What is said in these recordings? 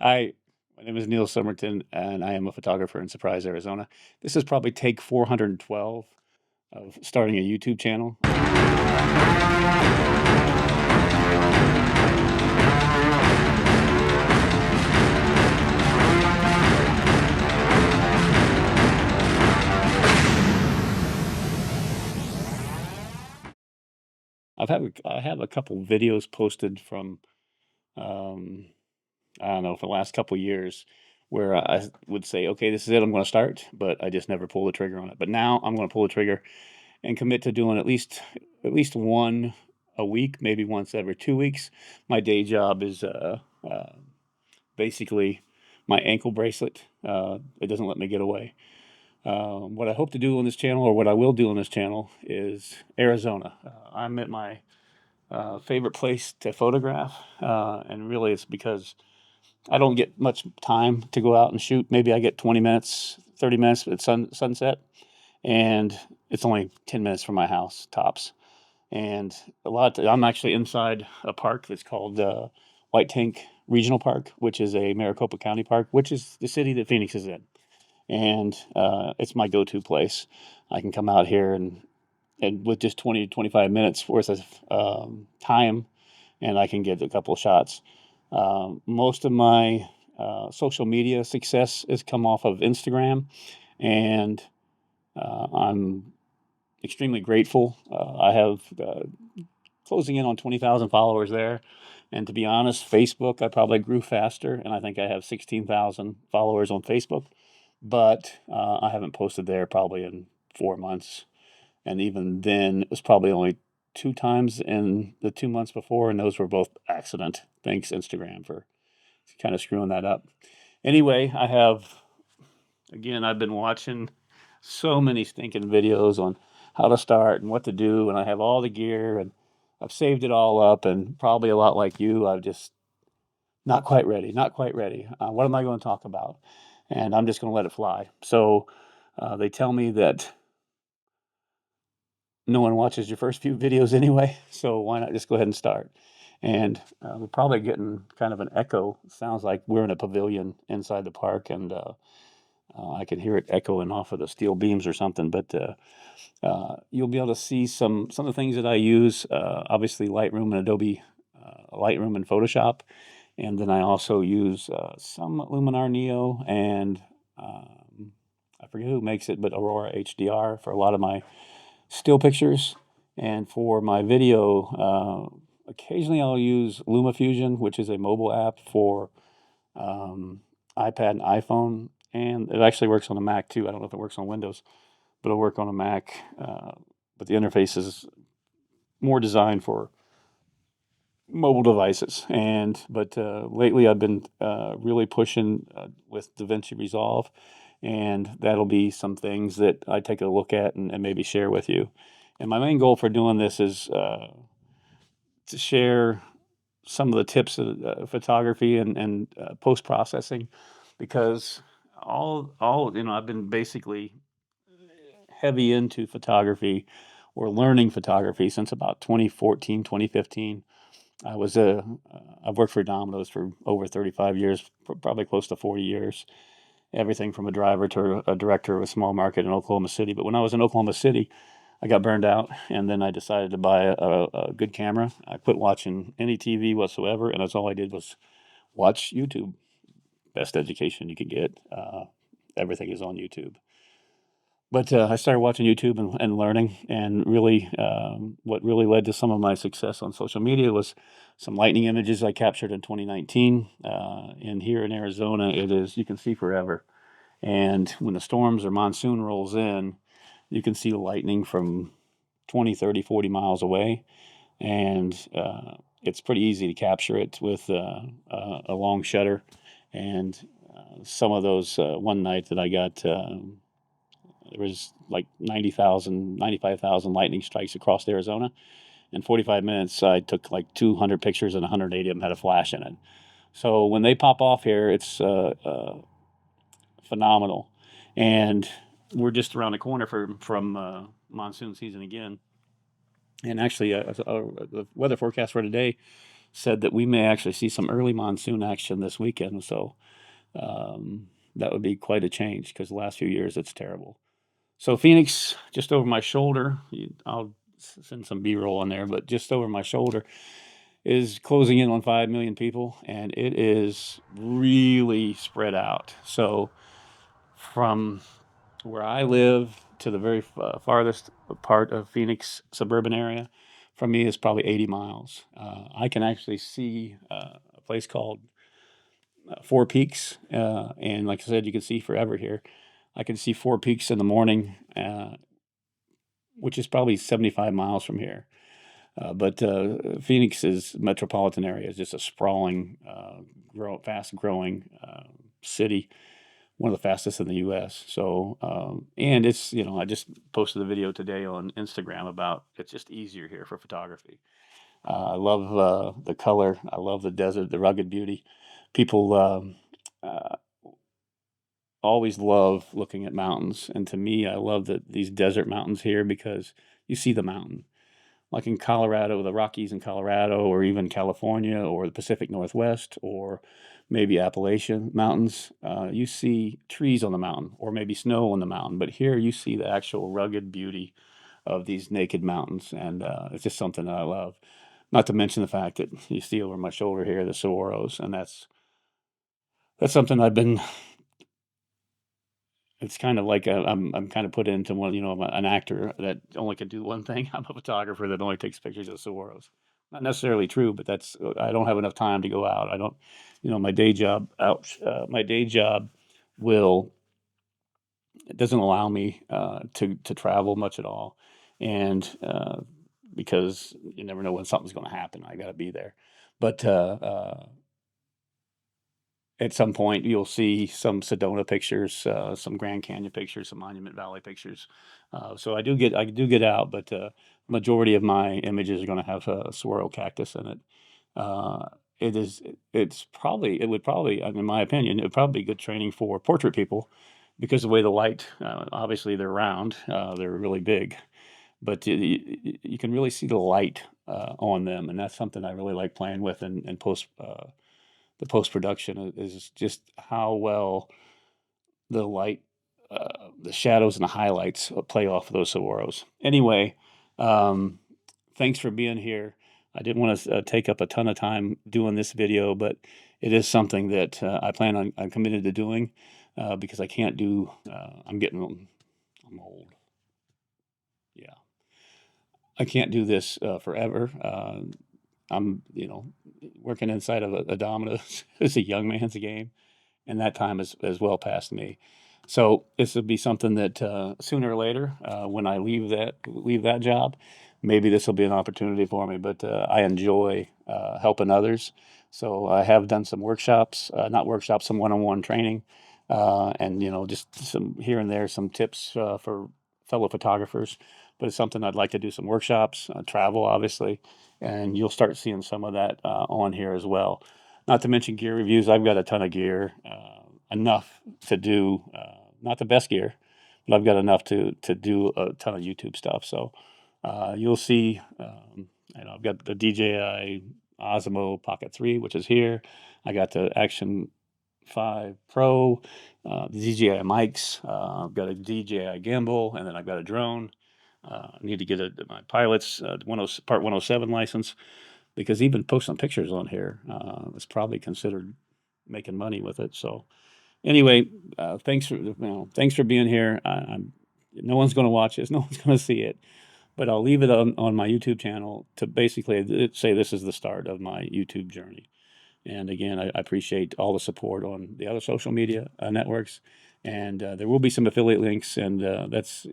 Hi, my name is Neil Somerton, and I am a photographer in Surprise, Arizona. This is probably take 412 of starting a YouTube channel. I have a couple videos posted from um, I don't know, for the last couple years where I would say, okay, this is it, I'm going to start, but I just never pull the trigger on it. But now I'm going to pull the trigger and commit to doing at least one a week, maybe once every 2 weeks. My day job is basically my ankle bracelet. It doesn't let me get away. What I hope to do on this channel, or what I will do on this channel, is Arizona. I'm at my favorite place to photograph, and really it's because I don't get much time to go out and shoot. Maybe I get 20 minutes, 30 minutes at sunset, and it's only 10 minutes from my house, tops. And I'm actually inside a park that's called White Tank Regional Park, which is a Maricopa County park, which is the city that Phoenix is in. And it's my go-to place. I can come out here and with just 20 to 25 minutes worth of time, and I can get a couple of shots. Most of my social media success has come off of Instagram, and I'm extremely grateful. I have closing in on 20,000 followers there. And to be honest, Facebook, I probably grew faster, and I think I have 16,000 followers on Facebook. But I haven't posted there probably in 4 months. And even then, it was probably only two times in the 2 months before, and those were both accident. Thanks, Instagram, for kind of screwing that up. Anyway, I've been watching so many stinking videos on how to start and what to do, and I have all the gear, and I've saved it all up, and probably a lot like you, I've just not quite ready, not quite ready. What am I going to talk about? And I'm just going to let it fly. So they tell me that no one watches your first few videos anyway, so why not just go ahead and start? And we're probably getting kind of an echo. Sounds like we're in a pavilion inside the park, and I can hear it echoing off of the steel beams or something. But you'll be able to see some of the things that I use. Obviously, Lightroom and Adobe Lightroom and Photoshop, and then I also use some Luminar Neo and I forget who makes it, but Aurora HDR for a lot of my still pictures. And for my video, occasionally I'll use LumaFusion, which is a mobile app for iPad and iPhone, and it actually works on a Mac too. I don't know if it works on Windows, but it'll work on a Mac. But the interface is more designed for mobile devices. But lately I've been really pushing with DaVinci Resolve, and that'll be some things that I take a look at and maybe share with you. And my main goal for doing this is to share some of the tips of photography and post processing, because I've been basically heavy into photography or learning photography since about 2014, 2015. I've worked for Domino's for over 35 years, probably close to 40 years. Everything from a driver to a director of a small market in Oklahoma City. But when I was in Oklahoma City, I got burned out, and then I decided to buy a good camera. I quit watching any TV whatsoever, and that's all I did was watch YouTube. Best education you could get. Everything is on YouTube. But I started watching YouTube and learning, and really, what really led to some of my success on social media was some lightning images I captured in 2019. And here in Arizona, you can see forever. And when the storms or monsoon rolls in, you can see the lightning from 20, 30, 40 miles away. And it's pretty easy to capture it with a long shutter. And some of those, one night that I got, there was like 90,000, 95,000 lightning strikes across Arizona. In 45 minutes, I took like 200 pictures, and 180 of them had a flash in it. So when they pop off here, it's phenomenal. And we're just around the corner from monsoon season again. And actually, the weather forecast for today said that we may actually see some early monsoon action this weekend. So that would be quite a change because the last few years it's terrible. So Phoenix, just over my shoulder, I'll send some B-roll on there, but just over my shoulder is closing in on 5 million people, and it is really spread out. So from where I live to the very farthest part of Phoenix suburban area, from me is probably 80 miles. I can actually see a place called Four Peaks, and like I said, you can see forever here. I can see Four Peaks in the morning, which is probably 75 miles from here. But Phoenix's metropolitan area is just a sprawling, fast-growing city, one of the fastest in the U.S. So, and it's, I just posted a video today on Instagram about it's just easier here for photography. I love the color. I love the desert, the rugged beauty. People uh, always love looking at mountains, and to me, I love these desert mountains here because you see the mountain. Like in Colorado, the Rockies in Colorado, or even California, or the Pacific Northwest, or maybe Appalachian mountains, you see trees on the mountain, or maybe snow on the mountain. But here you see the actual rugged beauty of these naked mountains, and it's just something that I love. Not to mention the fact that you see over my shoulder here the saguaros, and that's something I've been. It's kind of like I'm kind of put into one. I'm an actor that only can do one thing. I'm a photographer that only takes pictures of saguaros. Not necessarily true, but that's I don't have enough time to go out. I don't, my day job my day job will it doesn't allow me to travel much at all, and because you never know when something's going to happen. I got to be there, but at some point you'll see some Sedona pictures, some Grand Canyon pictures, some Monument Valley pictures. So I do get out, but majority of my images are going to have a saguaro cactus in it. Uh, it is it would probably, in my opinion, it would probably be good training for portrait people because the way the light, obviously they're round, they're really big, but you can really see the light on them, and that's something I really like playing with in post. The post production is just how well the light, the shadows and the highlights play off of those saguaros. Anyway, um, thanks for being here. I didn't want to take up a ton of time doing this video, but it is something that I'm committed to doing because I can't do. I'm old. Yeah, I can't do this forever. I'm, working inside of a Domino's is a young man's game, and that time is well past me. So this will be something that sooner or later, when I leave that job, maybe this will be an opportunity for me. But I enjoy helping others, so I have done some workshops, not workshops, some one-on-one training, and just some here and there, some tips for fellow photographers. But it's something I'd like to do some workshops, travel, obviously, and you'll start seeing some of that on here as well. Not to mention gear reviews. I've got a ton of gear, enough to do, not the best gear, but I've got enough to do a ton of YouTube stuff. So you'll see, I've got the DJI Osmo Pocket 3, which is here. I got the Action 5 Pro, the DJI mics. I've got a DJI gimbal, and then I've got a drone. I need to get my pilot's Part 107 license because even posting pictures on here is probably considered making money with it. So anyway, thanks for being here. No one's going to watch this, no one's going to see it, but I'll leave it on my YouTube channel to basically say this is the start of my YouTube journey. And again, I appreciate all the support on the other social media networks, and there will be some affiliate links, and that's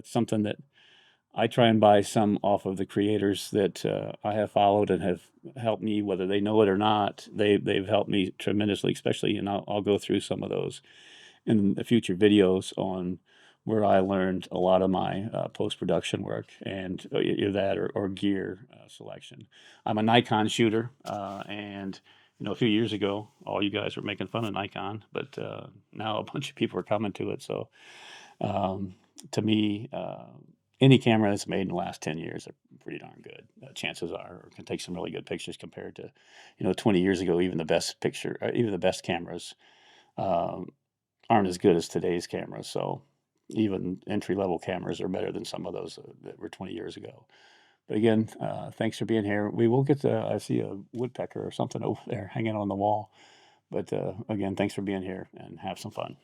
something that I try and buy some off of the creators that I have followed and have helped me, whether they know it or not. They've helped me tremendously, especially, and I'll go through some of those in the future videos on where I learned a lot of my post production work and either that or gear selection. I'm a Nikon shooter, and a few years ago, all you guys were making fun of Nikon, but now a bunch of people are coming to it. So to me, any camera that's made in the last 10 years are pretty darn good. Chances are, or can take some really good pictures compared to, 20 years ago. Even the best even the best cameras um, aren't as good as today's cameras. So even entry level cameras are better than some of those that were 20 years ago. But again, thanks for being here. We will get to, I see a woodpecker or something over there hanging on the wall. But again, thanks for being here and have some fun.